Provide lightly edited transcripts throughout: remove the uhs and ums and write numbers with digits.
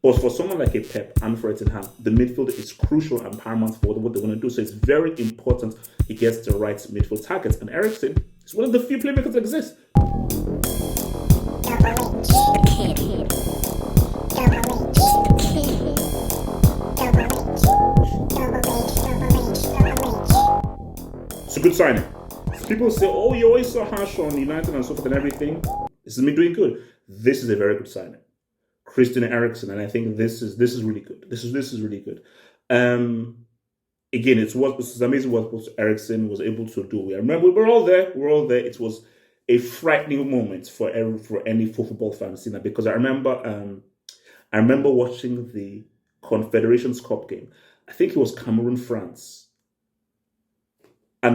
But for someone like a Pep and for Ten Hag, the midfield is crucial and paramount for what they want to do. So it's very important he gets the right midfield targets. And Eriksen is one of the few playmakers that exist. It's a good signing. People say, oh, you always so harsh on United and so forth and everything. This is me doing good. This is a very good signing. Christian Eriksen, and I think this is really good. This is really good. Again, it's amazing what Eriksen was able to do. I remember we're all there. It was a frightening moment for any football fan seeing that, because I remember watching the Confederations Cup game. I think it was Cameroon France. And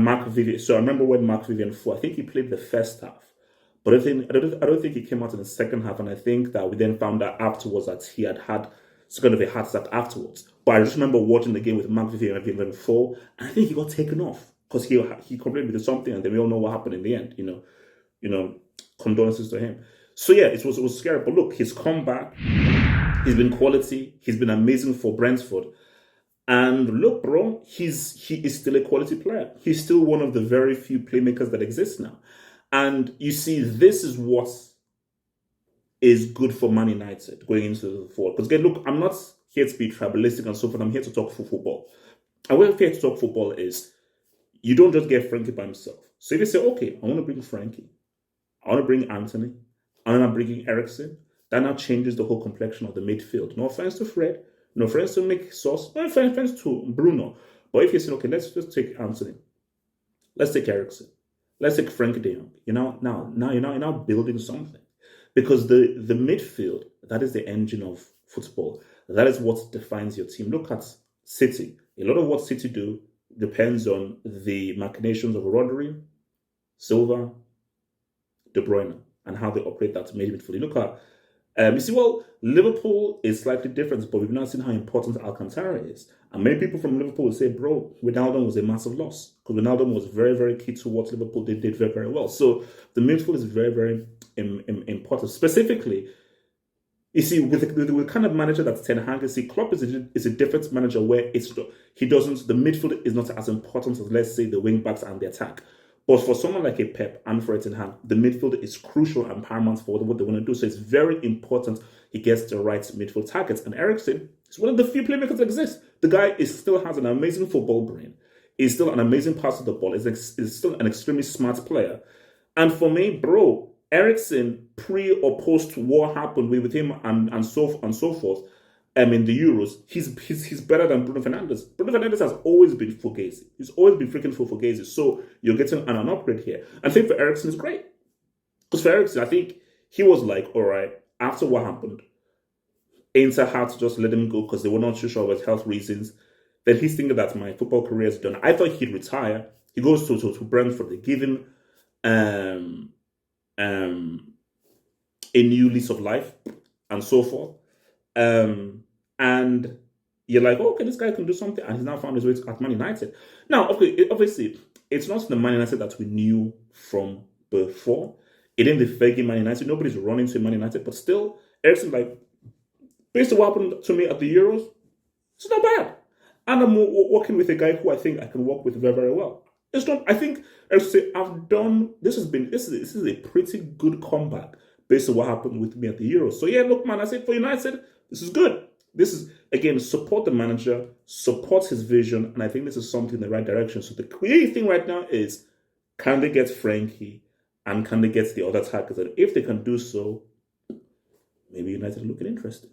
Mark Vivian. So I remember when Mark Vivian fought. I think he played the first half, but I don't think he came out in the second half. And I think that we then found out afterwards that he had kind of a heart attack afterwards. But I just remember watching the game with Mark Vivian fall, and I think he got taken off because he complained with something, and then we all know what happened in the end. Condolences to him. So yeah, it was scary. But look, he's come back. He's been quality. He's been amazing for Brentford. And look, bro, he is still a quality player. He's still one of the very few playmakers that exist now. And you see, this is what is good for Man United going into the fall. Because again, look, I'm not here to be tribalistic and so forth. I'm here to talk for football. And what I'm here to talk football is, you don't just get Frankie by himself. So if you say, okay, I want to bring Frankie, I want to bring Anthony, and I'm bringing Eriksen, that now changes the whole complexion of the midfield. No offense to Fred, no offense to Nick Sauce, no offense to Bruno. But if you say, okay, let's just take Anthony, let's take Eriksen, let's take Frankie de Jong. Now you're now building something. Because the midfield, that is the engine of football. That is what defines your team. Look at City. A lot of what City do depends on the machinations of Rodri, Silva, De Bruyne, and how they operate that midfield. You look at Liverpool is slightly different, but we've not seen how important Alcantara is. And many people from Liverpool will say, bro, Wijnaldum was a massive loss, because Wijnaldum was very, very key to what Liverpool did very, very well. So the midfield is very, very important. Specifically, you see, with the kind of manager that's Ten Hag, you see, Klopp is a different manager where the midfield is not as important as, let's say, the wing backs and the attack. But for someone like a Pep and for Ten Hag, the midfield is crucial and paramount for what they want to do. So it's very important he gets the right midfield targets. And Eriksen is one of the few playmakers that exist. The guy still has an amazing football brain. He's still an amazing passer of the ball. He's still an extremely smart player. And for me, bro, Eriksen, pre or post what happened with him and so forth, in the Euros, he's better than Bruno Fernandes. Bruno Fernandes has always been fugazi. He's always been freaking fugazi. So you're getting an upgrade here. I think for Eriksen is great. Because for Eriksen, I think he was like, all right, after what happened, Inter had to just let him go because they were not too sure about health reasons. Then he's thinking that my football career is done. I thought he'd retire. He goes to Brentford. They give him a new lease of life and so forth. And you're like, oh, okay, this guy can do something. And he's now found his way at Man United. Now, obviously, it's not the Man United that we knew from before. It ain't the Fergie Man United. Nobody's running to Man United. But still, Eriksen, like, based on what happened to me at the Euros, it's not bad. And I'm working with a guy who I think I can work with very, very well. It's not, I think, I've done, this is a pretty good comeback based on what happened with me at the Euros. So yeah, look, man, I say for United, this is good. This is, again, support the manager, support his vision, and I think this is something in the right direction. So the key thing right now is, can they get Frankie and can they get the other targets? And if they can do so, maybe United are looking interesting.